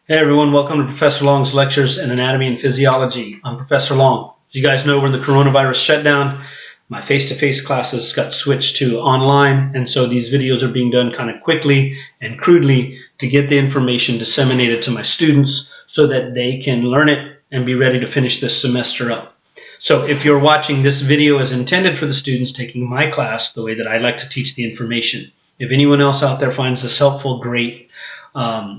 Hey everyone, welcome to Professor Long's Lectures in Anatomy and Physiology. I'm Professor Long. As you guys know, we're in the coronavirus shutdown. My face-to-face classes got switched to online, and so these videos are being done kind of quickly and crudely to get the information disseminated to my students so that they can learn it and be ready to finish this semester up. So if you're watching this video as intended for the students taking my class the way that I like to teach the information. If anyone else out there finds this helpful, great.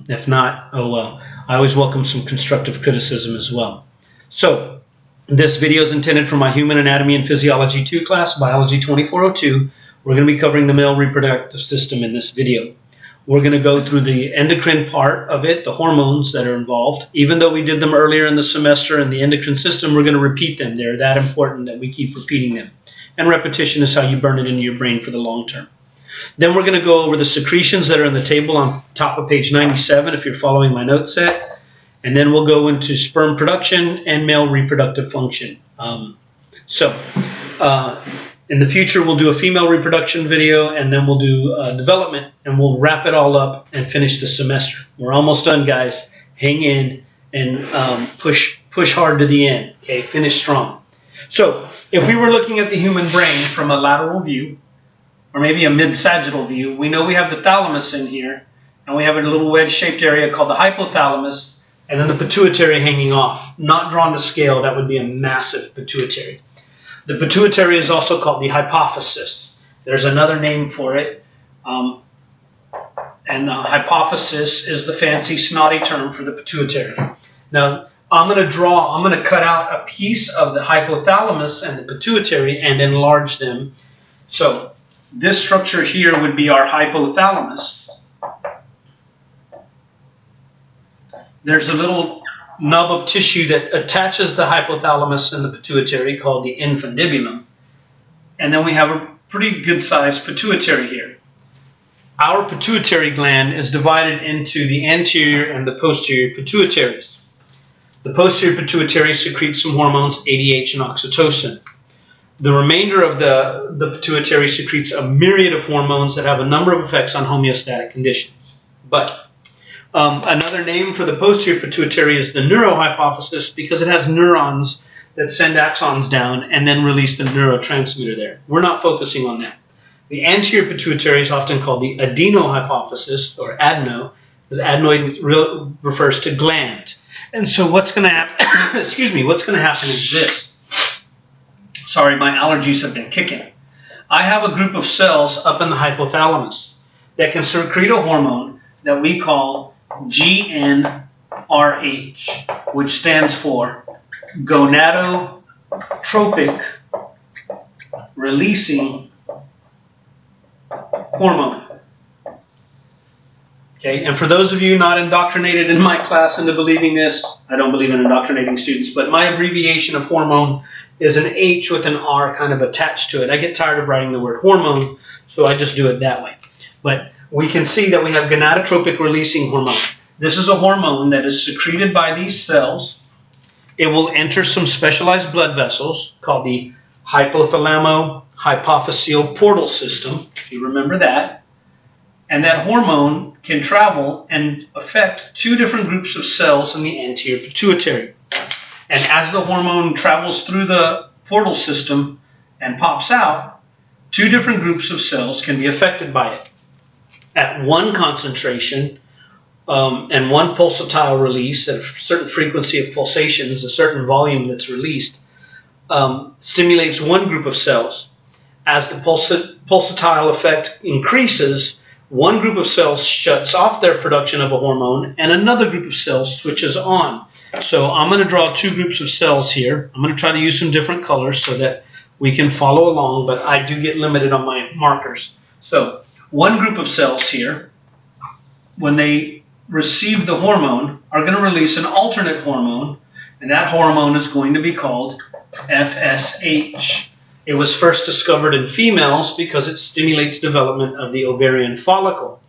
If not, oh well. I always welcome some constructive criticism as well. So, this video is intended for my Human Anatomy and Physiology 2 class, Biology 2402. We're going to be covering the male reproductive system in this video. We're going to go through the endocrine part of it, the hormones that are involved. Even though we did them earlier in the semester in the endocrine system, we're going to repeat them. They're that important that we keep repeating them. And repetition is how you burn it into your brain for the long term. Then we're going to go over the secretions that are in the table on top of page 97 if you're following my note set. And then we'll go into sperm production and male reproductive function. In the future, we'll do a female reproduction video, and then we'll do development, and we'll wrap it all up and finish the semester. We're almost done, guys. Hang in and push hard to the end. Okay, finish strong. So if we were looking at the human brain from a lateral view, or maybe a mid-sagittal view, we know we have the thalamus in here, and we have a little wedge-shaped area called the hypothalamus, and then the pituitary hanging off. Not drawn to scale, that would be a massive pituitary. The pituitary is also called the hypophysis. There's another name for it, and the hypophysis is the fancy snotty term for the pituitary. Now, I'm going to cut out a piece of the hypothalamus and the pituitary and enlarge them. So, this structure here would be our hypothalamus. There's a little nub of tissue that attaches the hypothalamus and the pituitary called the infundibulum. And then we have a pretty good sized pituitary here. Our pituitary gland is divided into the anterior and the posterior pituitaries. The posterior pituitary secretes some hormones, ADH and oxytocin. The remainder of the pituitary secretes a myriad of hormones that have a number of effects on homeostatic conditions. But another name for the posterior pituitary is the neurohypophysis because it has neurons that send axons down and then release the neurotransmitter there. We're not focusing on that. The anterior pituitary is often called the adenohypophysis or adeno, because adenoid refers to gland. And so what's going to happen? What's going to happen is this. Sorry, my allergies have been kicking. I have a group of cells up in the hypothalamus that can secrete a hormone that we call GnRH, which stands for gonadotropic releasing hormone. Okay, and for those of you not indoctrinated in my class into believing this, I don't believe in indoctrinating students, but my abbreviation of hormone is an H with an R kind of attached to it. I get tired of writing the word hormone, so I just do it that way. But we can see that we have gonadotropic releasing hormone. This is a hormone that is secreted by these cells. It will enter some specialized blood vessels called the hypothalamo-hypophyseal portal system, if you remember that. And that hormone can travel and affect two different groups of cells in the anterior pituitary. And as the hormone travels through the portal system and pops out, two different groups of cells can be affected by it. At one concentration and one pulsatile release, at a certain frequency of pulsations, a certain volume that's released, stimulates one group of cells. As the pulsatile effect increases, one group of cells shuts off their production of a hormone and another group of cells switches on. So I'm going to draw two groups of cells here. I'm going to try to use some different colors so that we can follow along, but I do get limited on my markers. So one group of cells here, when they receive the hormone, are going to release an alternate hormone, and that hormone is going to be called FSH. It was first discovered in females because it stimulates development of the ovarian follicle.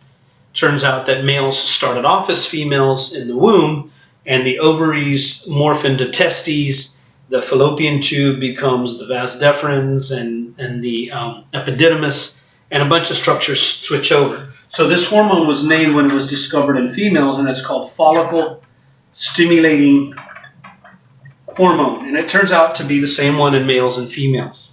Turns out that males started off as females in the womb, and the ovaries morph into testes, the fallopian tube becomes the vas deferens and the epididymis, and a bunch of structures switch over. So this hormone was named when it was discovered in females, and it's called follicle stimulating hormone, and it turns out to be the same one in males and females.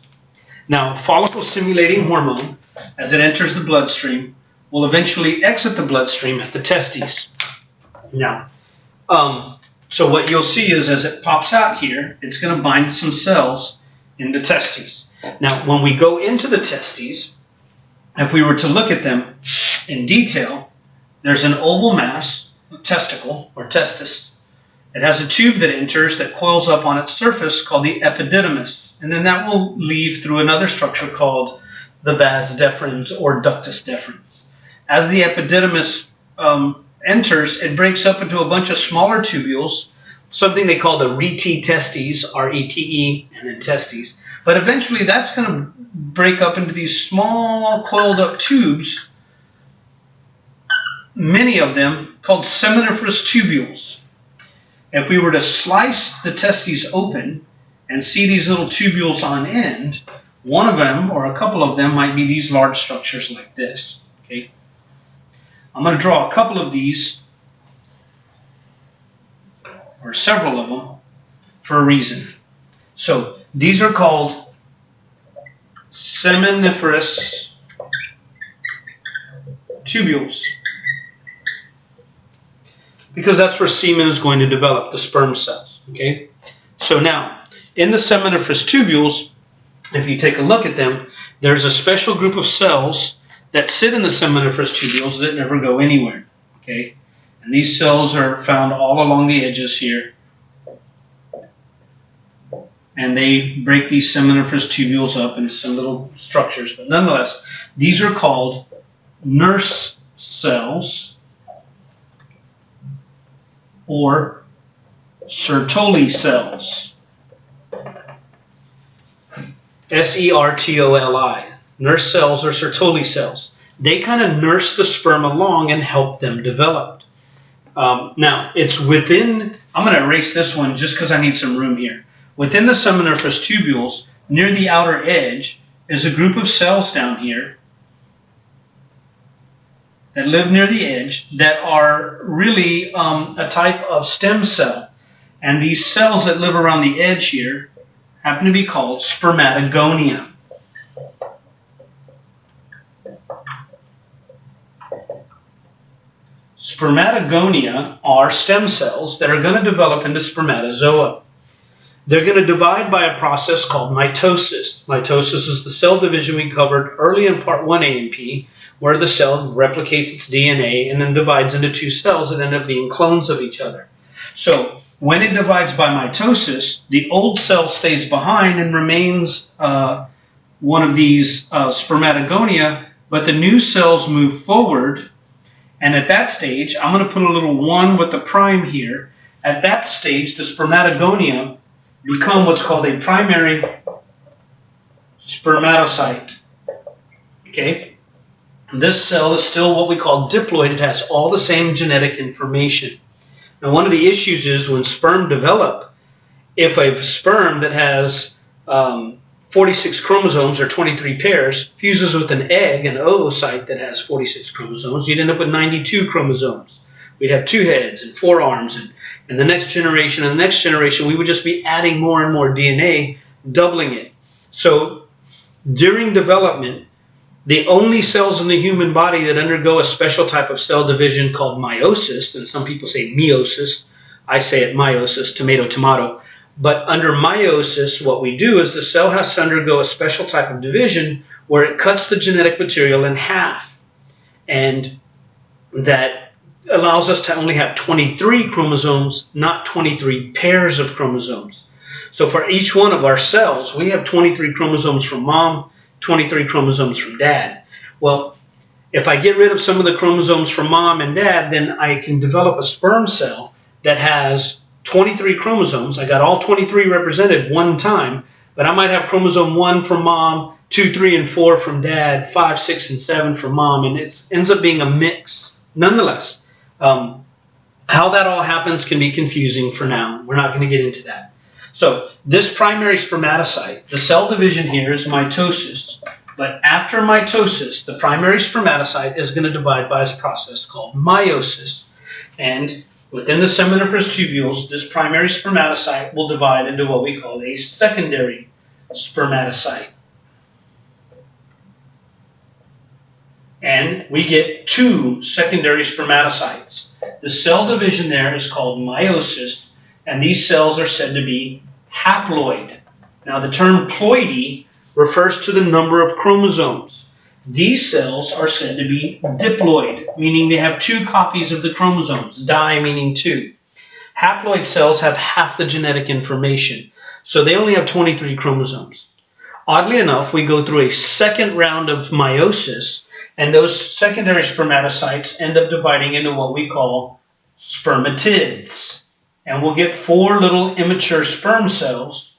Now, follicle stimulating hormone, as it enters the bloodstream, will eventually exit the bloodstream at the testes. Now, so what you'll see is as it pops out here, it's going to bind some cells in the testes. Now, when we go into the testes, if we were to look at them in detail, there's an oval mass, a testicle or testis. It has a tube that enters that coils up on its surface called the epididymis, and then that will leave through another structure called the vas deferens or ductus deferens. As the epididymis enters, it breaks up into a bunch of smaller tubules, something they call the rete testes, R-E-T-E, and then testes. But eventually that's going to break up into these small coiled up tubes, many of them called seminiferous tubules. If we were to slice the testes open and see these little tubules on end, one of them or a couple of them might be these large structures like this. Okay? I'm going to draw a couple of these, or several of them, for a reason. So these are called seminiferous tubules, because that's where semen is going to develop, the sperm cells. Okay? So now, in the seminiferous tubules, if you take a look at them, there's a special group of cells that sit in the seminiferous tubules that never go anywhere. Okay? And these cells are found all along the edges here. And they break these seminiferous tubules up into some little structures. But nonetheless, these are called nurse cells or Sertoli cells. S-E-R-T-O-L-I. Nurse cells or Sertoli cells. They kind of nurse the sperm along and help them develop. Now, it's within, I'm going to erase this one just because I need some room here. Within the seminiferous tubules, near the outer edge, is a group of cells down here that live near the edge that are really a type of stem cell. And these cells that live around the edge here happen to be called spermatogonia. Spermatogonia are stem cells that are going to develop into spermatozoa. They're going to divide by a process called mitosis. Mitosis is the cell division we covered early in part 1A and P, where the cell replicates its DNA and then divides into two cells that end up being clones of each other. So when it divides by mitosis, the old cell stays behind and remains one of these spermatogonia, but the new cells move forward. And at that stage, I'm going to put a little 1 with the prime here. At that stage, the spermatogonia become what's called a primary spermatocyte. Okay? And this cell is still what we call diploid. It has all the same genetic information. Now, one of the issues is when sperm develop, if a sperm that has 46 chromosomes or 23 pairs fuses with an egg, an oocyte that has 46 chromosomes, you'd end up with 92 chromosomes. We'd have 2 heads and 4 arms, and the next generation and the next generation, we would just be adding more and more DNA, doubling it. So during development, the only cells in the human body that undergo a special type of cell division called meiosis, and some people say meiosis, I say it meiosis, tomato, tomato. But under meiosis, what we do is the cell has to undergo a special type of division where it cuts the genetic material in half. And that allows us to only have 23 chromosomes, not 23 pairs of chromosomes. So for each one of our cells, we have 23 chromosomes from mom, 23 chromosomes from dad. Well, if I get rid of some of the chromosomes from mom and dad, then I can develop a sperm cell that has 23 chromosomes. I got all 23 represented one time, but I might have chromosome 1 from mom, 2, 3, and 4 from dad, 5, 6, and 7 from mom, and it ends up being a mix. Nonetheless, how that all happens can be confusing for now. We're not going to get into that. So this primary spermatocyte, the cell division here is mitosis, but after mitosis, the primary spermatocyte is going to divide by a process called meiosis. And Within the seminiferous tubules, this primary spermatocyte will divide into what we call a secondary spermatocyte. And we get 2 secondary spermatocytes. The cell division there is called meiosis, and these cells are said to be haploid. Now the term ploidy refers to the number of chromosomes. These cells are said to be diploid, meaning they have 2 copies of the chromosomes, di meaning 2. Haploid cells have half the genetic information, so they only have 23 chromosomes. Oddly enough, we go through a second round of meiosis, and those secondary spermatocytes end up dividing into what we call spermatids. And we'll get 4 little immature sperm cells,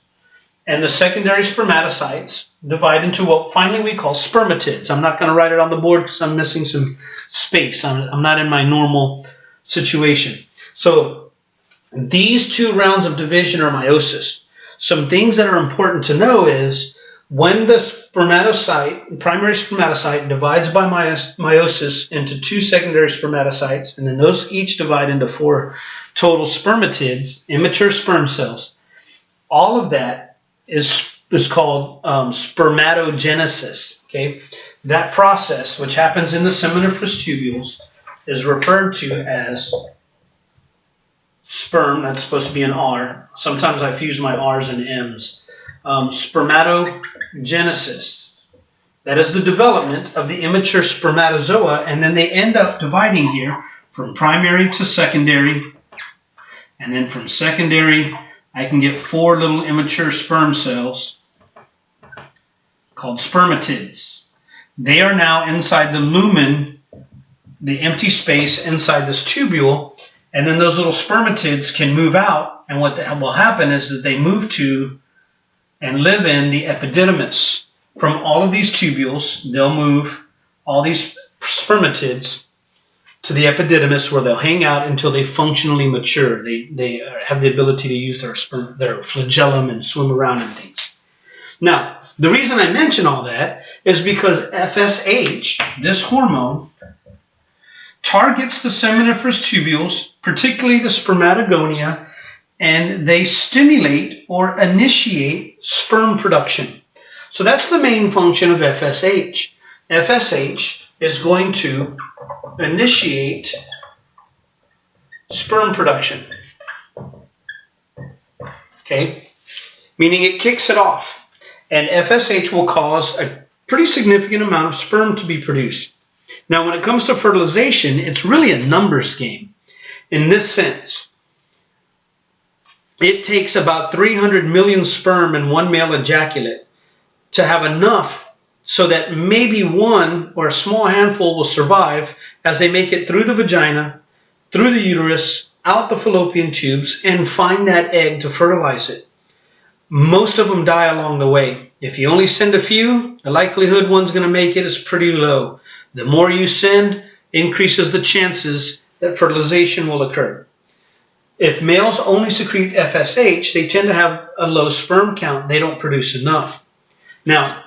and the secondary spermatocytes divide into what finally we call spermatids. I'm not going to write it on the board because I'm missing some space. I'm not in my normal situation. So these 2 rounds of division are meiosis. Some things that are important to know is when the spermatocyte, primary spermatocyte, divides by meiosis into 2 secondary spermatocytes, and then those each divide into 4 total spermatids, immature sperm cells, all of that is called spermatogenesis. Okay, that process, which happens in the seminiferous tubules, is referred to as sperm. That's supposed to be an R. Sometimes I fuse my R's and M's. Spermatogenesis. That is the development of the immature spermatozoa, and then they end up dividing here from primary to secondary, and then from secondary I can get 4 little immature sperm cells called spermatids. They are now inside the lumen, the empty space inside this tubule, and then those little spermatids can move out, and what will happen is that they move to and live in the epididymis. From all of these tubules, they'll move all these spermatids to the epididymis, where they'll hang out until they functionally mature. They have the ability to use their flagellum and swim around and things. Now, the reason I mention all that is because FSH, this hormone, targets the seminiferous tubules, particularly the spermatogonia, and they stimulate or initiate sperm production. So that's the main function of FSH. FSH is going to initiate sperm production. Okay? Meaning it kicks it off. And FSH will cause a pretty significant amount of sperm to be produced. Now, when it comes to fertilization, it's really a numbers game. In this sense, it takes about 300 million sperm in one male ejaculate to have enough so that maybe one or a small handful will survive as they make it through the vagina, through the uterus, out the fallopian tubes, and find that egg to fertilize it. Most of them die along the way. If you only send a few, the likelihood one's going to make it is pretty low. The more you send increases the chances that fertilization will occur. If males only secrete FSH, they tend to have a low sperm count. They don't produce enough. Now,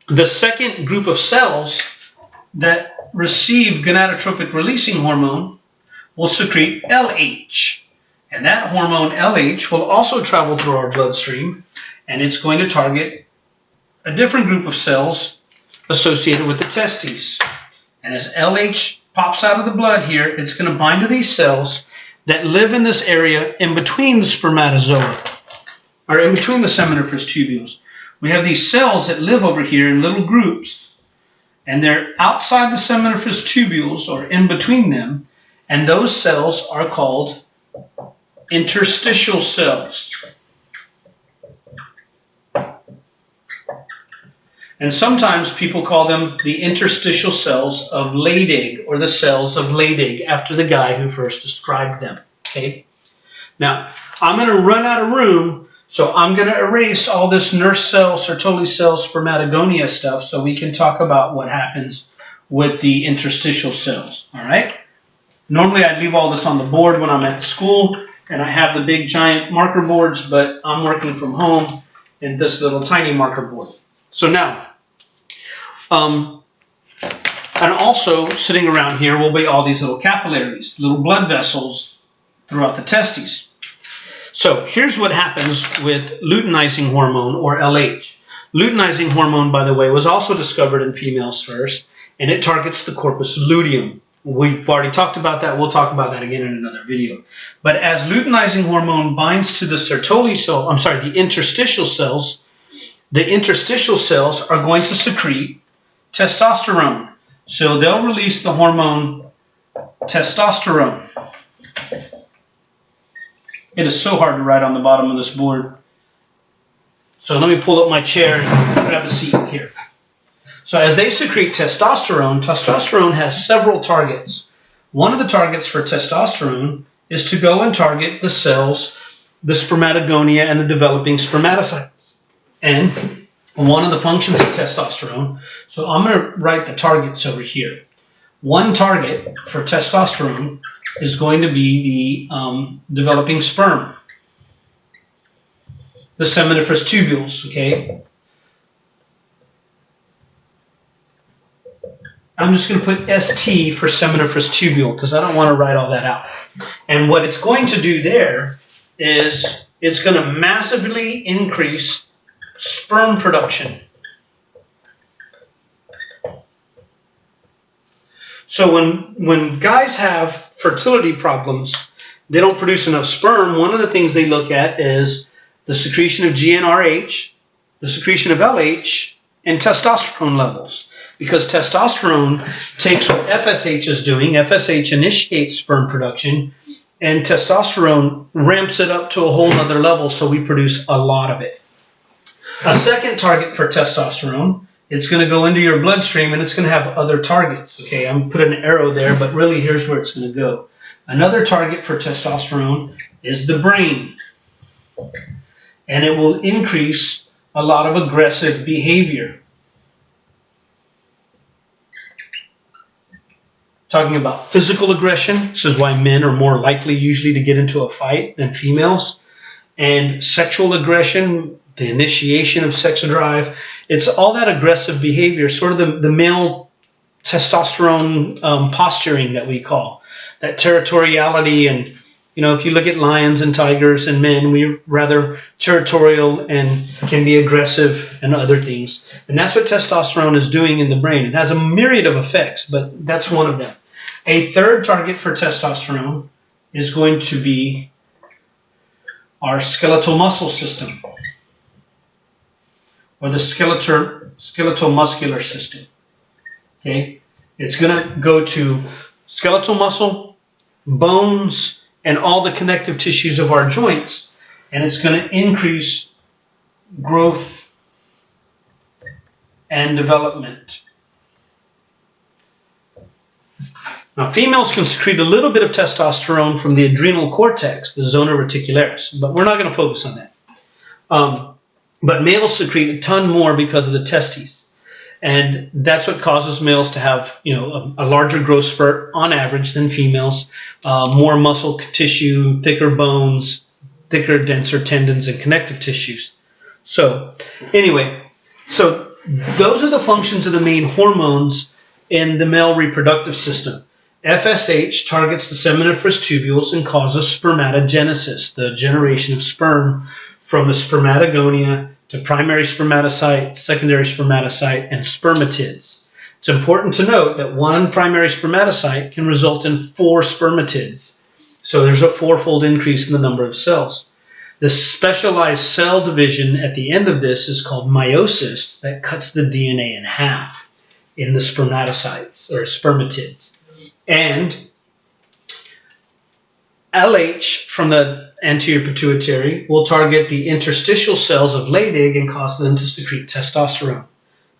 the second group of cells that receive gonadotropic releasing hormone will secrete LH. And that hormone LH will also travel through our bloodstream, and it's going to target a different group of cells associated with the testes. And as LH pops out of the blood here, it's going to bind to these cells that live in this area in between the spermatozoa, or in between the seminiferous tubules. We have these cells that live over here in little groups, and they're outside the seminiferous tubules or in between them, and those cells are called interstitial cells. And sometimes people call them the interstitial cells of Leydig, or the cells of Leydig, after the guy who first described them. Okay? Now, I'm going to run out of room, so I'm going to erase all this nurse cell, Sertoli cell, spermatogonia stuff so we can talk about what happens with the interstitial cells. All right? Normally, I'd leave all this on the board when I'm at school, and I have the big giant marker boards, but I'm working from home in this little tiny marker board. So now, and also sitting around here will be all these little capillaries, little blood vessels throughout the testes. So here's what happens with luteinizing hormone, or LH. Luteinizing hormone, by the way, was also discovered in females first, and it targets the corpus luteum. We've already talked about that. We'll talk about that again in another video. But as luteinizing hormone binds to the Sertoli cell, the interstitial cells, the interstitial cells are going to secrete testosterone. So they'll release the hormone testosterone. It is so hard to write on the bottom of this board. So let me pull up my chair and grab a seat here. So as they secrete testosterone, testosterone has several targets. One of the targets for testosterone is to go and target the cells, the spermatogonia, and the developing spermatocytes. And one of the functions of testosterone, so I'm going to write the targets over here. One target for testosterone is going to be the developing sperm, the seminiferous tubules, okay? I'm just going to put ST for seminiferous tubule because I don't want to write all that out. And what it's going to do there is it's going to massively increase sperm production. So when guys have fertility problems, they don't produce enough sperm, one of the things they look at is the secretion of GnRH, the secretion of LH, and testosterone levels. Because testosterone takes what FSH is doing. FSH initiates sperm production, and testosterone ramps it up to a whole other level, so we produce a lot of it. A second target for testosterone, it's going to go into your bloodstream, and it's going to have other targets. Okay, I'm putting an arrow there, but really here's where it's going to go. Another target for testosterone is the brain, and it will increase a lot of aggressive behavior. Talking about physical aggression, this is why men are more likely usually to get into a fight than females, and sexual aggression, the initiation of sex drive. It's all that aggressive behavior, sort of the male testosterone posturing that we call, that territoriality. And, you know, if you look at lions and tigers and men, we're rather territorial and can be aggressive and other things. And that's what testosterone is doing in the brain. It has a myriad of effects, but that's one of them. A third target for testosterone is going to be our skeletal muscle system, or the skeletal muscular system. Okay, it's going to go to skeletal muscle, bones, and all the connective tissues of our joints, and it's going to increase growth and development. Now, females can secrete a little bit of testosterone from the adrenal cortex, the zona reticularis, but we're not going to focus on that. But males secrete a ton more because of the testes, and that's what causes males to have, you know, a larger growth spurt on average than females, more muscle tissue, thicker bones, thicker, denser tendons and connective tissues. So, anyway, so those are the functions of the main hormones in the male reproductive system. FSH targets the seminiferous tubules and causes spermatogenesis, the generation of sperm from the spermatogonia to primary spermatocyte, secondary spermatocyte, and spermatids. It's important to note that one primary spermatocyte can result in 4 spermatids. So there's a 4-fold increase in the number of cells. The specialized cell division at the end of this is called meiosis, that cuts the DNA in half in the spermatocytes or spermatids. And LH from the anterior pituitary will target the interstitial cells of Leydig and cause them to secrete testosterone.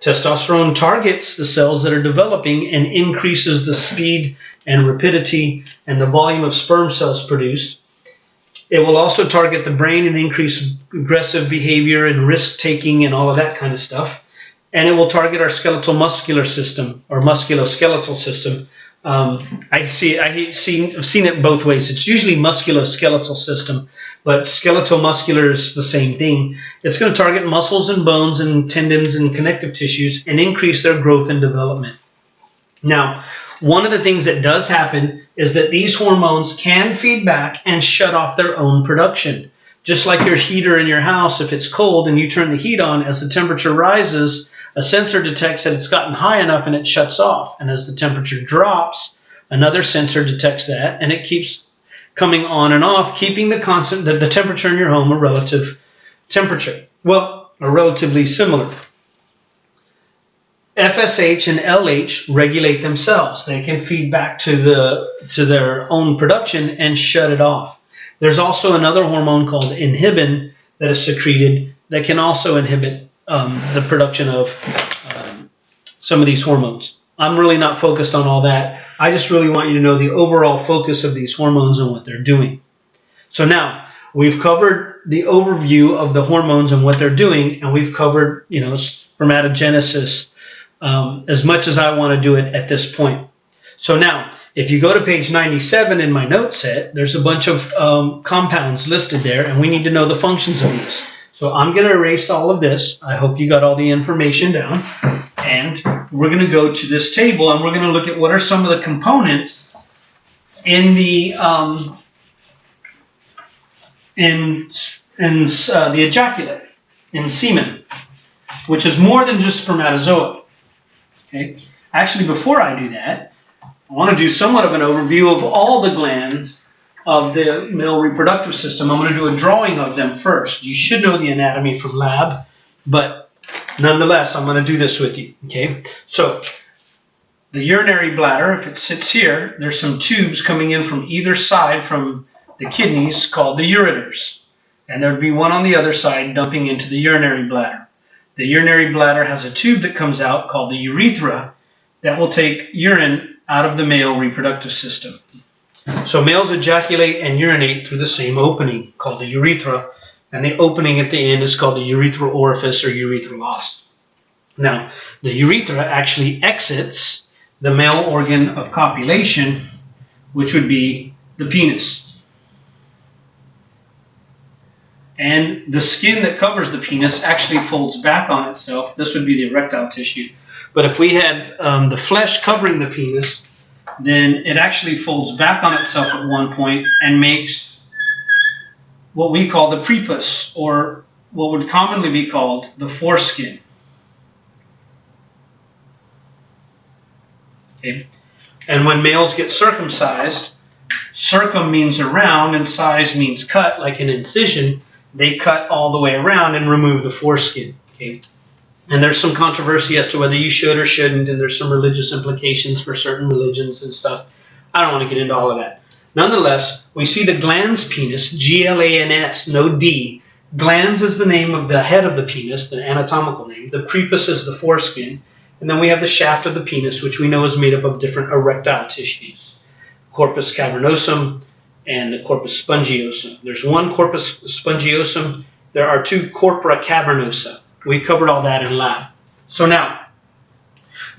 Testosterone targets the cells that are developing and increases the speed and rapidity and the volume of sperm cells produced. It will also target the brain and increase aggressive behavior and risk-taking and all of that kind of stuff. And it will target our skeletal muscular system or musculoskeletal system. I've seen it both ways. It's usually musculoskeletal system, but skeletal muscular is the same thing. It's going to target muscles and bones and tendons and connective tissues and increase their growth and development. Now, one of the things that does happen is that these hormones can feed back and shut off their own production. Just like your heater in your house, if it's cold and you turn the heat on, as the temperature rises, a sensor detects that it's gotten high enough and it shuts off. And as the temperature drops, another sensor detects that and it keeps coming on and off, keeping the temperature in your home a relative temperature. Well, or relatively similar. FSH and LH regulate themselves. They can feed back to their own production and shut it off. There's also another hormone called inhibin that is secreted that can also inhibit the production of some of these hormones. I'm really not focused on all that. I just really want you to know the overall focus of these hormones and what they're doing. So now, we've covered the overview of the hormones and what they're doing, and we've covered, spermatogenesis as much as I want to do it at this point. So now, if you go to page 97 in my note set, there's a bunch of compounds listed there, and we need to know the functions of these. So I'm going to erase all of this. I hope you got all the information down. And we're going to go to this table, and we're going to look at what are some of the components in the ejaculate, in semen, which is more than just spermatozoa. Okay. Actually, before I do that, I want to do somewhat of an overview of all the glands of the male reproductive system. I'm going to do a drawing of them first. You should know the anatomy from lab, but nonetheless, I'm going to do this with you. Okay. So the urinary bladder, if it sits here, there's some tubes coming in from either side from the kidneys called the ureters. And there would be one on the other side dumping into the urinary bladder. The urinary bladder has a tube that comes out called the urethra that will take urine out of the male reproductive system. So males ejaculate and urinate through the same opening called the urethra, and the opening at the end is called the urethral orifice or urethral os. Now, the urethra actually exits the male organ of copulation, which would be the penis. And the skin that covers the penis actually folds back on itself. This would be the erectile tissue. But if we had the flesh covering the penis, then it actually folds back on itself at one point and makes what we call the prepuce, or what would commonly be called the foreskin. Okay. And when males get circumcised, circum means around and size means cut, like an incision. They cut all the way around and remove the foreskin. Okay. And there's some controversy as to whether you should or shouldn't, and there's some religious implications for certain religions and stuff. I don't want to get into all of that. Nonetheless, we see the glans penis, G-L-A-N-S, no D. Glans is the name of the head of the penis, the anatomical name. The prepuce is the foreskin. And then we have the shaft of the penis, which we know is made up of different erectile tissues. Corpus cavernosum and the corpus spongiosum. There's one corpus spongiosum. There are two corpora cavernosa. We covered all that in lab. So now,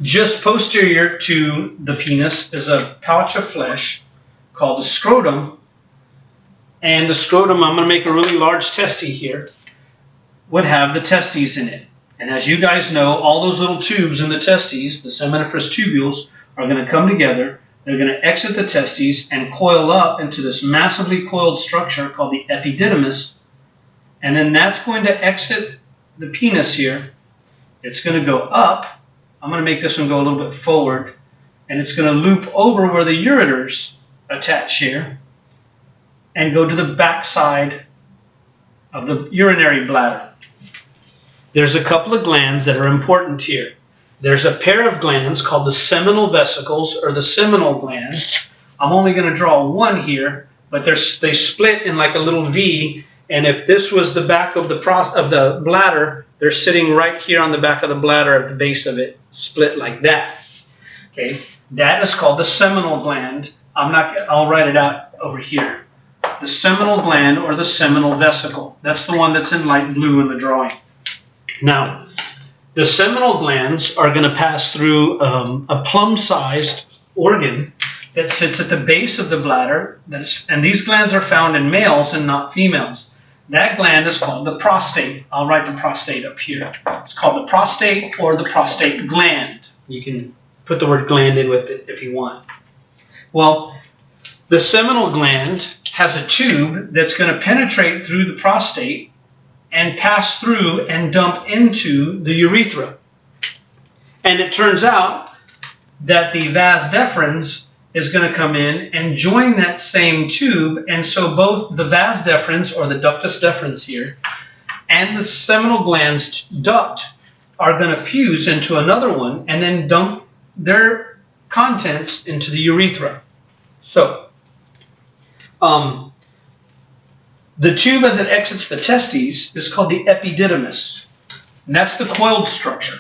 just posterior to the penis is a pouch of flesh called the scrotum. And the scrotum, I'm going to make a really large testy here, would have the testes in it. And as you guys know, all those little tubes in the testes, the seminiferous tubules, are going to come together. They're going to exit the testes and coil up into this massively coiled structure called the epididymis. And then that's going to exit the penis here. It's going to go up. I'm going to make this one go a little bit forward. And it's going to loop over where the ureters attach here and go to the backside of the urinary bladder. There's a couple of glands that are important here. There's a pair of glands called the seminal vesicles, or the seminal glands. I'm only going to draw one here, but they split in like a little V. And if this was the back of the bladder, they're sitting right here on the back of the bladder at the base of it, split like that. Okay, that is called the seminal gland. I'll write it out over here. The seminal gland, or the seminal vesicle. That's the one that's in light blue in the drawing. Now, the seminal glands are going to pass through a plum-sized organ that sits at the base of the bladder. And these glands are found in males and not females. That gland is called the prostate. I'll write the prostate up here. It's called the prostate or the prostate gland. You can put the word gland in with it if you want. Well, The seminal gland has a tube that's going to penetrate through the prostate and pass through and dump into the urethra. And it turns out that the vas deferens is going to come in and join that same tube, and so both the vas deferens, or the ductus deferens here, and the seminal gland's duct are going to fuse into another one and then dump their contents into the urethra. So, the tube as it exits the testes is called the epididymis, and that's the coiled structure.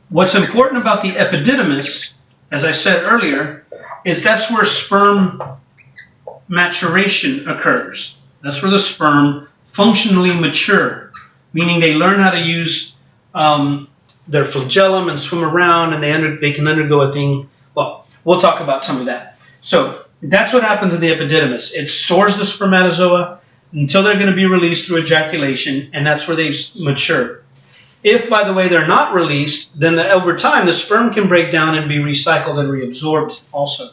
What's important about the epididymis, as I said earlier, is that's where sperm maturation occurs. That's where the sperm functionally mature, meaning they learn how to use their flagellum and swim around, and they can undergo a thing. Well, we'll talk about some of that. So that's what happens in the epididymis. It stores the spermatozoa until they're going to be released through ejaculation, and that's where they mature. If, by the way, they're not released, then over time the sperm can break down and be recycled and reabsorbed also.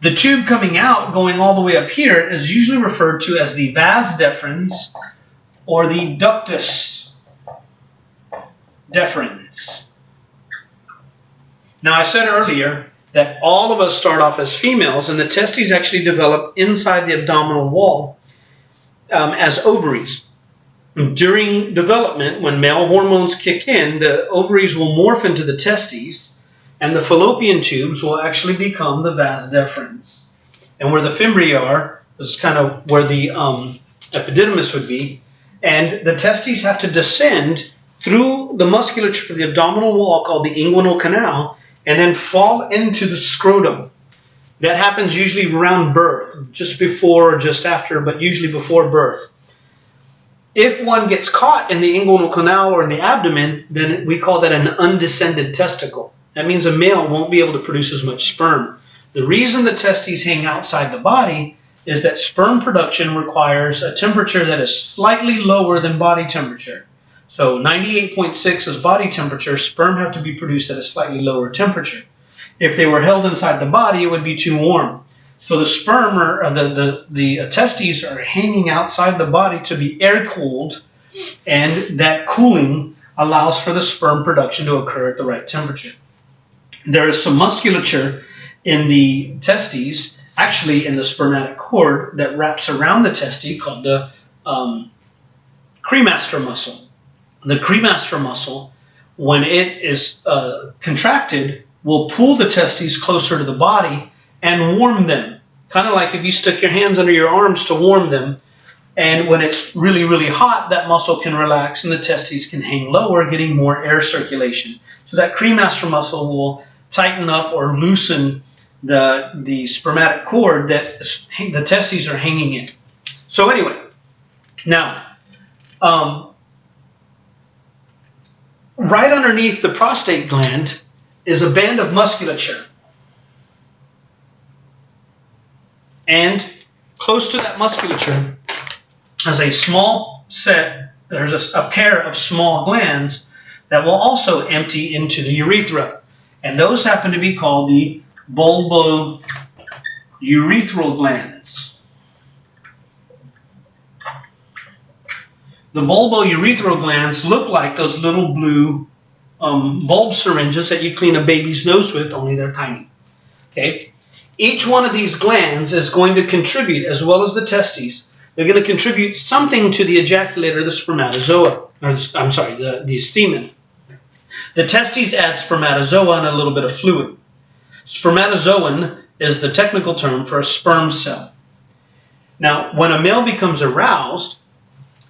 The tube coming out, going all the way up here, is usually referred to as the vas deferens or the ductus deferens. Now, I said earlier that all of us start off as females, and the testes actually develop inside the abdominal wall as ovaries. During development, when male hormones kick in, the ovaries will morph into the testes, and the fallopian tubes will actually become the vas deferens. And where the fimbriae are is kind of where the epididymis would be, and the testes have to descend through the musculature of the abdominal wall called the inguinal canal, and then fall into the scrotum. That happens usually around birth, just before or just after, but usually before birth. If one gets caught in the inguinal canal or in the abdomen, then we call that an undescended testicle. That means a male won't be able to produce as much sperm. The reason the testes hang outside the body is that sperm production requires a temperature that is slightly lower than body temperature. So 98.6 is body temperature. Sperm have to be produced at a slightly lower temperature. If they were held inside the body, it would be too warm. So the sperm the testes are hanging outside the body to be air cooled, and that cooling allows for the sperm production to occur at the right temperature. There is some musculature in the testes, actually in the spermatic cord, that wraps around the testes called the cremaster muscle. The cremaster muscle, when it is contracted, will pull the testes closer to the body and warm them. Kind of like if you stuck your hands under your arms to warm them. And when it's really, really hot, that muscle can relax and the testes can hang lower, getting more air circulation. So that cremaster muscle will tighten up or loosen the spermatic cord that the testes are hanging in. So anyway, now, right underneath the prostate gland is a band of musculature. And close to that musculature is a small set, there's a pair of small glands that will also empty into the urethra. And those happen to be called the bulbourethral glands. The bulbourethral glands look like those little blue bulb syringes that you clean a baby's nose with, only they're tiny. Okay? Each one of these glands is going to contribute, as well as the testes, they're going to contribute something to the ejaculator, the spermatozoa, the semen. The testes add spermatozoa and a little bit of fluid. Spermatozoan is the technical term for a sperm cell. Now, when a male becomes aroused,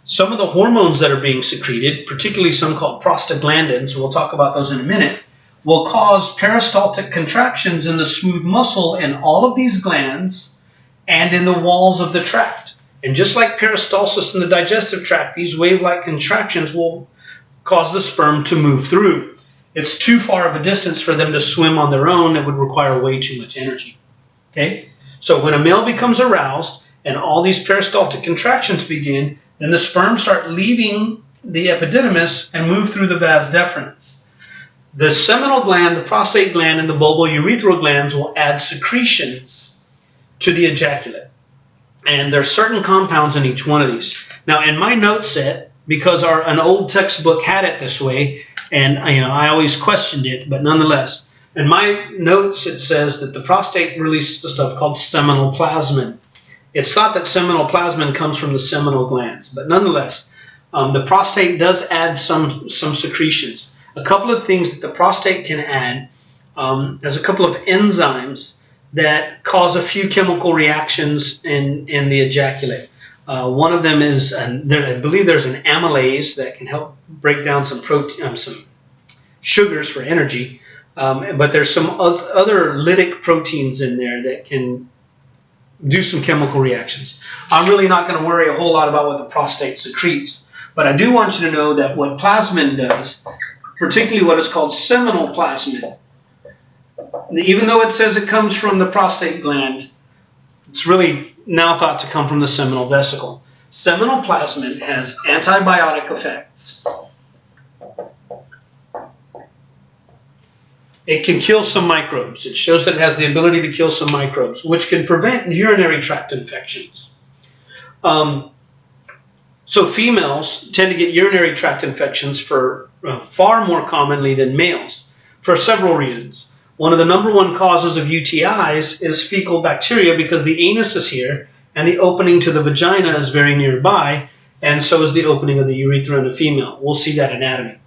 some of the hormones that are being secreted, particularly some called prostaglandins, we'll talk about those in a minute, will cause peristaltic contractions in the smooth muscle in all of these glands and in the walls of the tract. And just like peristalsis in the digestive tract, these wave-like contractions will cause the sperm to move through. It's too far of a distance for them to swim on their own. It would require way too much energy. Okay? So when a male becomes aroused and all these peristaltic contractions begin, then the sperm start leaving the epididymis and move through the vas deferens. The seminal gland, the prostate gland, and the bulbourethral glands will add secretions to the ejaculate. And there's certain compounds in each one of these. Now, in my note set, because an old textbook had it this way, and I always questioned it, but nonetheless, in my notes it says that the prostate releases the stuff called seminal plasmin. It's thought that seminal plasmin comes from the seminal glands, but nonetheless, the prostate does add some secretions. A couple of things that the prostate can add, there's a couple of enzymes that cause a few chemical reactions in the ejaculate. One of them is, I believe there's an amylase that can help break down some protein, some sugars for energy. But there's some other lytic proteins in there that can do some chemical reactions. I'm really not going to worry a whole lot about what the prostate secretes, but I do want you to know that what plasmin does, particularly what is called seminal plasmin, even though it says it comes from the prostate gland, it's really now thought to come from the seminal vesicle. Seminal plasmin has antibiotic effects. It can kill some microbes. It shows that it has the ability to kill some microbes, which can prevent urinary tract infections. So females tend to get urinary tract infections far more commonly than males for several reasons. One of the number one causes of UTIs is fecal bacteria, because the anus is here and the opening to the vagina is very nearby, and so is the opening of the urethra in a female. We'll see that anatomy.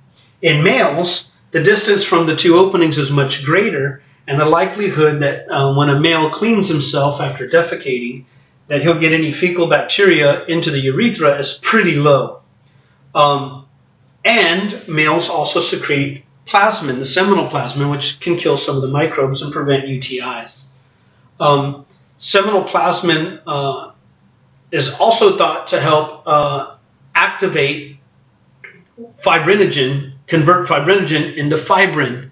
In males, the distance from the two openings is much greater, and the likelihood that when a male cleans himself after defecating, that he'll get any fecal bacteria into the urethra is pretty low. And males also secrete plasmin, the seminal plasmin, which can kill some of the microbes and prevent UTIs. Seminal plasmin is also thought to help activate fibrinogen, convert fibrinogen into fibrin,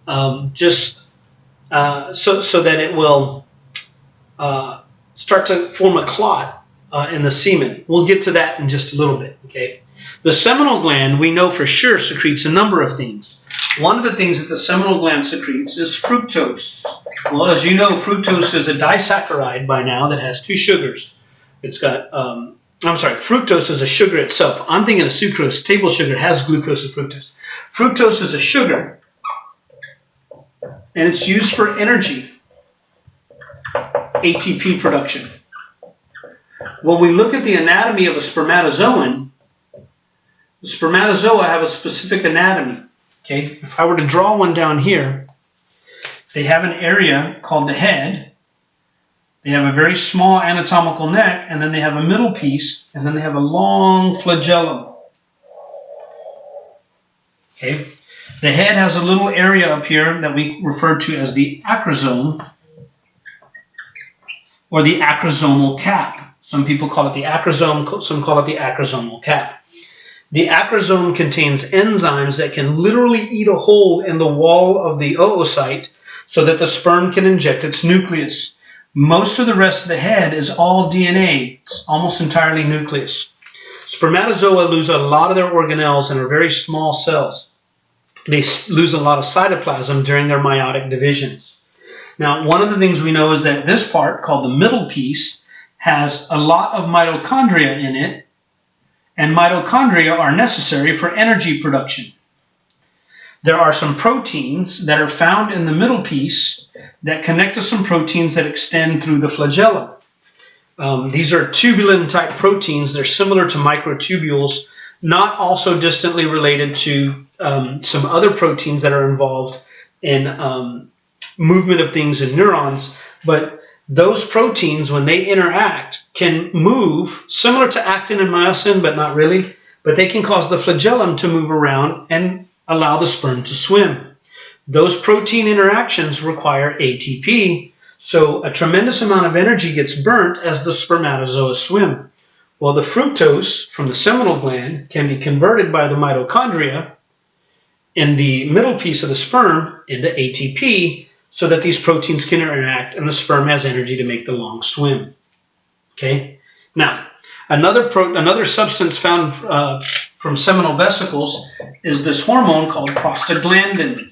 so that it will start to form a clot in the semen. We'll get to that in just a little bit. Okay. The seminal gland, we know for sure, secretes a number of things. One of the things that the seminal gland secretes is fructose. Well, as you know, fructose is a disaccharide by now that has two sugars. It's got, fructose is a sugar itself. I'm thinking of sucrose. Table sugar has glucose and fructose. Fructose is a sugar, and it's used for energy, ATP production. When we look at the anatomy of a spermatozoan, the spermatozoa have a specific anatomy. Okay, if I were to draw one down here, they have an area called the head. They have a very small anatomical neck, and then they have a middle piece, and then they have a long flagellum. Okay, the head has a little area up here that we refer to as the acrosome, or the acrosomal cap. Some people call it the acrosome, some call it the acrosomal cap. The acrosome contains enzymes that can literally eat a hole in the wall of the oocyte so that the sperm can inject its nucleus. Most of the rest of the head is all DNA. It's almost entirely nucleus. Spermatozoa lose a lot of their organelles and are very small cells. They lose a lot of cytoplasm during their meiotic divisions. Now, one of the things we know is that this part, called the middle piece, has a lot of mitochondria in it, and mitochondria are necessary for energy production. There are some proteins that are found in the middle piece that connect to some proteins that extend through the flagellum. These are tubulin type proteins. They're similar to microtubules, not also distantly related to some other proteins that are involved in movement of things in neurons, but those proteins, when they interact, can move, similar to actin and myosin, but not really, but they can cause the flagellum to move around and allow the sperm to swim. Those protein interactions require ATP, so a tremendous amount of energy gets burnt as the spermatozoa swim. Well, the fructose from the seminal gland can be converted by the mitochondria in the middle piece of the sperm into ATP, so that these proteins can interact and the sperm has energy to make the long swim. Okay. Now, another substance found from seminal vesicles is this hormone called prostaglandins.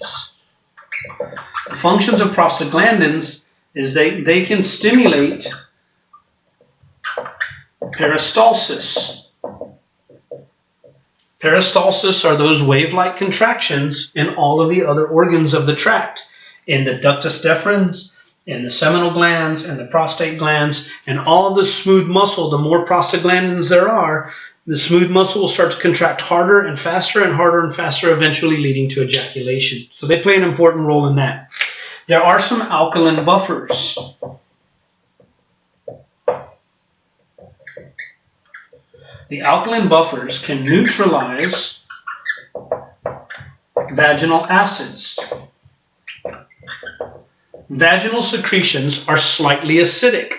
The functions of prostaglandins is they can stimulate peristalsis. Peristalsis are those wave-like contractions in all of the other organs of the tract, in the ductus deferens, in the seminal glands, and the prostate glands, and all the smooth muscle. The more prostaglandins there are, the smooth muscle will start to contract harder and faster and harder and faster, eventually leading to ejaculation. So they play an important role in that. There are some alkaline buffers. The alkaline buffers can neutralize vaginal acids. Vaginal secretions are slightly acidic.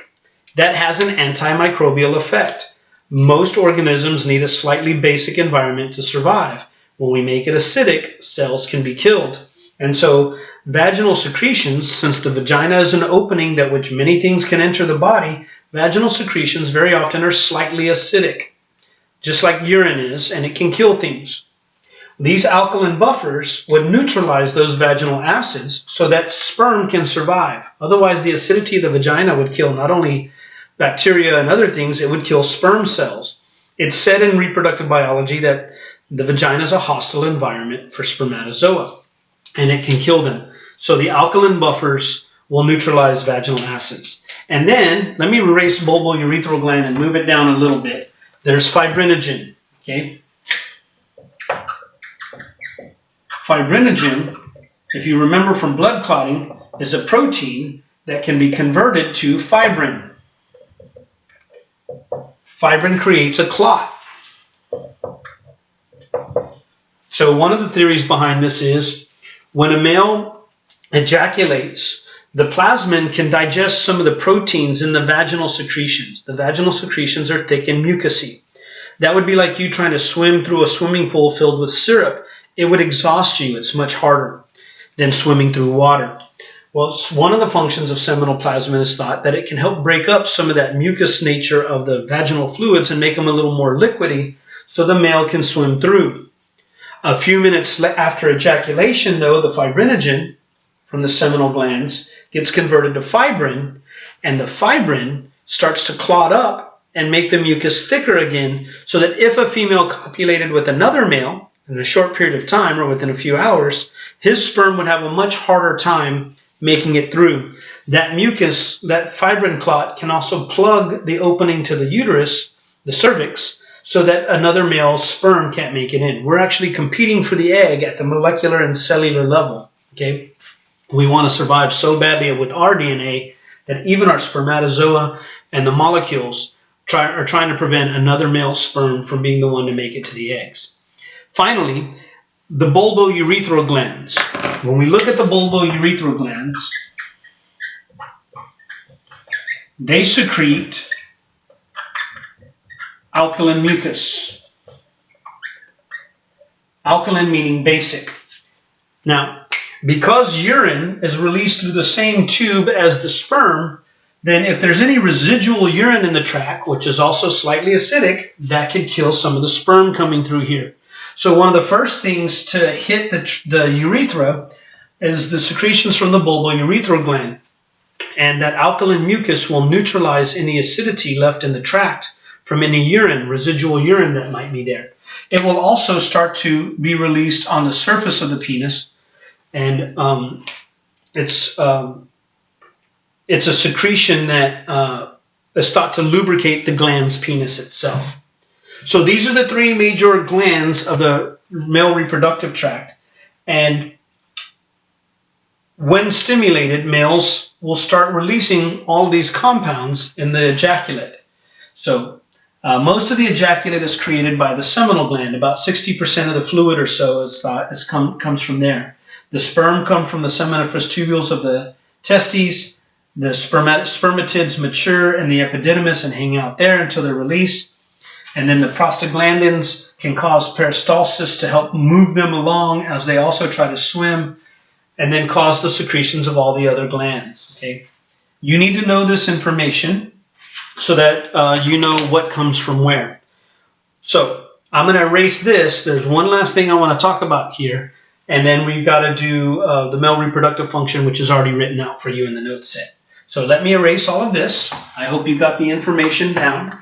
That has an antimicrobial effect. Most organisms need a slightly basic environment to survive. When we make it acidic, cells can be killed. And so vaginal secretions, since the vagina is an opening that which many things can enter the body, vaginal secretions very often are slightly acidic, just like urine is, and it can kill things. These alkaline buffers would neutralize those vaginal acids so that sperm can survive. Otherwise, the acidity of the vagina would kill not only bacteria and other things, it would kill sperm cells. It's said in reproductive biology that the vagina is a hostile environment for spermatozoa, and it can kill them. So the alkaline buffers will neutralize vaginal acids. And then, let me erase bulbourethral gland and move it down a little bit. There's fibrinogen, okay? Fibrinogen, if you remember from blood clotting, is a protein that can be converted to fibrin. Fibrin creates a clot. So one of the theories behind this is when a male ejaculates, the plasmin can digest some of the proteins in the vaginal secretions. The vaginal secretions are thick and mucousy. That would be like you trying to swim through a swimming pool filled with syrup. It would exhaust you. It's much harder than swimming through water. Well, it's one of the functions of seminal plasmin is thought that it can help break up some of that mucus nature of the vaginal fluids and make them a little more liquidy so the male can swim through. A few minutes after ejaculation, though, the fibrinogen from the seminal glands gets converted to fibrin, and the fibrin starts to clot up and make the mucus thicker again, so that if a female copulated with another male in a short period of time or within a few hours, his sperm would have a much harder time making it through. That mucus, that fibrin clot, can also plug the opening to the uterus, the cervix, so that another male's sperm can't make it in. We're actually competing for the egg at the molecular and cellular level. Okay, we want to survive so badly with our DNA that even our spermatozoa and the molecules are trying to prevent another male sperm from being the one to make it to the eggs. Finally, the bulbourethral glands. When we look at the bulbourethral glands, they secrete alkaline mucus. Alkaline meaning basic. Now, because urine is released through the same tube as the sperm, then if there's any residual urine in the tract, which is also slightly acidic, that could kill some of the sperm coming through here. So one of the first things to hit the urethra is the secretions from the bulbourethral gland. And that alkaline mucus will neutralize any acidity left in the tract from any urine, residual urine that might be there. It will also start to be released on the surface of the penis, and it's a secretion that is thought to lubricate the gland's penis itself. So these are the three major glands of the male reproductive tract, and when stimulated, males will start releasing all these compounds in the ejaculate. So most of the ejaculate is created by the seminal gland. About 60% of the fluid or so comes from there. The sperm come from the seminiferous tubules of the testes. The spermatids mature in the epididymis and hang out there until they're released. And then the prostaglandins can cause peristalsis to help move them along as they also try to swim, and then cause the secretions of all the other glands. Okay, you need to know this information so that you know what comes from where. So I'm going to erase this. There's one last thing I want to talk about here, and then we've got to do the male reproductive function, which is already written out for you in the notes set. So let me erase all of this. I hope you got the information down.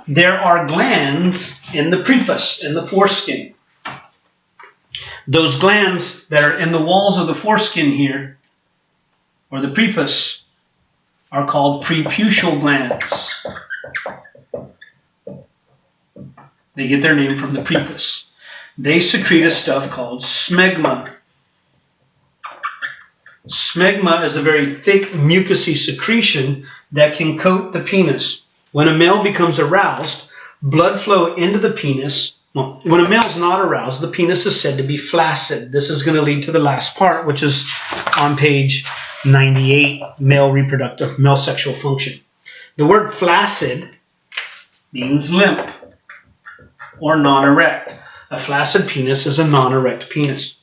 There are glands in the prepuce, in the foreskin. Those glands that are in the walls of the foreskin here, or the prepuce, are called preputial glands. They get their name from the prepuce. They secrete a stuff called smegma. Smegma is a very thick, mucousy secretion that can coat the penis. When a male becomes aroused, blood flow into the penis. Well, when a male's not aroused, the penis is said to be flaccid. This is going to lead to the last part, which is on page 98, male sexual function. The word flaccid means limp or non-erect. A flaccid penis is a non-erect penis.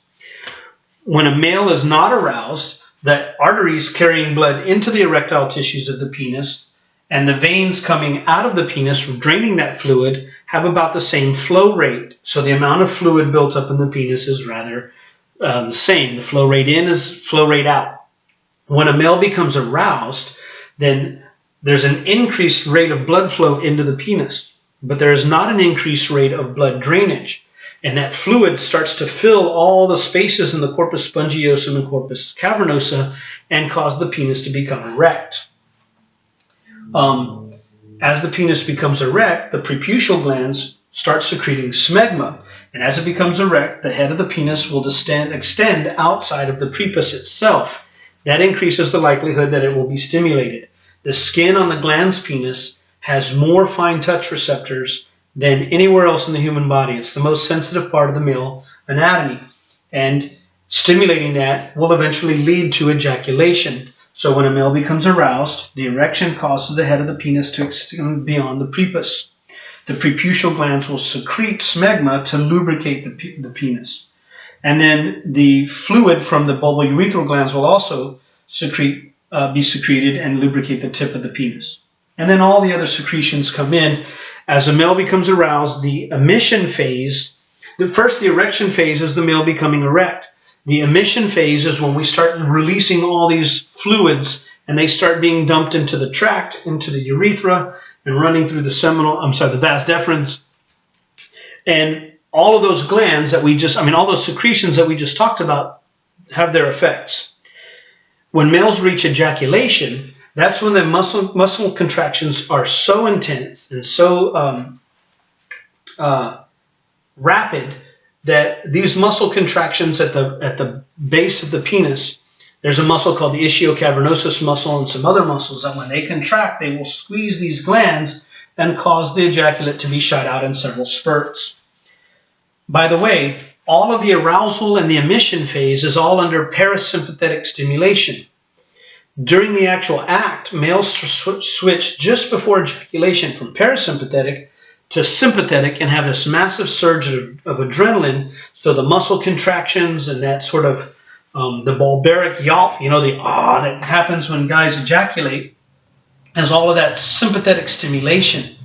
When a male is not aroused, the arteries carrying blood into the erectile tissues of the penis and the veins coming out of the penis, draining that fluid, have about the same flow rate. So the amount of fluid built up in the penis is rather the same. The flow rate in is flow rate out. When a male becomes aroused, then there's an increased rate of blood flow into the penis, but there is not an increased rate of blood drainage. And that fluid starts to fill all the spaces in the corpus spongiosum and corpus cavernosa and cause the penis to become erect. As the penis becomes erect, the preputial glands start secreting smegma. And as it becomes erect, the head of the penis will extend outside of the prepuce itself. That increases the likelihood that it will be stimulated. The skin on the glans penis has more fine touch receptors than anywhere else in the human body. It's the most sensitive part of the male anatomy. And stimulating that will eventually lead to ejaculation. So when a male becomes aroused, the erection causes the head of the penis to extend beyond the prepuce. The preputial glands will secrete smegma to lubricate the penis. And then the fluid from the bulbourethral glands will also be secreted and lubricate the tip of the penis. And then all the other secretions come in. As a male becomes aroused, the emission phase, the erection phase is the male becoming erect. The emission phase is when we start releasing all these fluids and they start being dumped into the tract, into the urethra, and running through the vas deferens. And all of those glands that all those secretions that we just talked about have their effects. When males reach ejaculation, that's when the muscle contractions are so intense and so rapid that these muscle contractions at the base of the penis, there's a muscle called the ischiocavernosus muscle and some other muscles that when they contract, they will squeeze these glands and cause the ejaculate to be shot out in several spurts. By the way, all of the arousal and the emission phase is all under parasympathetic stimulation. During the actual act, males switch just before ejaculation from parasympathetic to sympathetic and have this massive surge of adrenaline. So the muscle contractions and that sort of the bulbaric yelp, the that happens when guys ejaculate, has all of that sympathetic stimulation.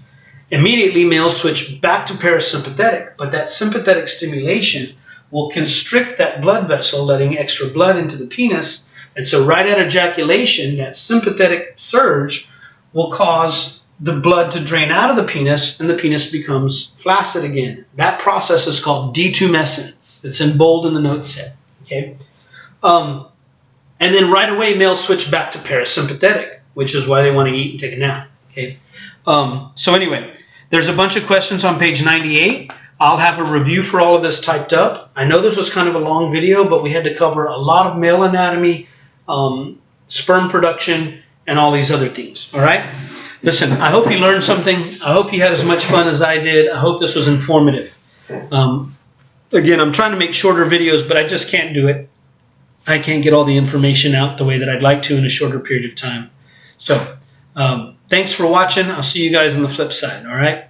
Immediately, males switch back to parasympathetic, but that sympathetic stimulation will constrict that blood vessel, letting extra blood into the penis. And so right at ejaculation, that sympathetic surge will cause the blood to drain out of the penis, and the penis becomes flaccid again. That process is called detumescence. It's in bold in the note set. Okay, and then right away, males switch back to parasympathetic, which is why they want to eat and take a nap. Okay, so anyway, there's a bunch of questions on page 98. I'll have a review for all of this typed up. I know this was kind of a long video, but we had to cover a lot of male anatomy, sperm production, and all these other things. All right? Listen, I hope you learned something. I hope you had as much fun as I did. I hope this was informative. Again, I'm trying to make shorter videos, but I just can't do it. I can't get all the information out the way that I'd like to in a shorter period of time. So, thanks for watching. I'll see you guys on the flip side. All right?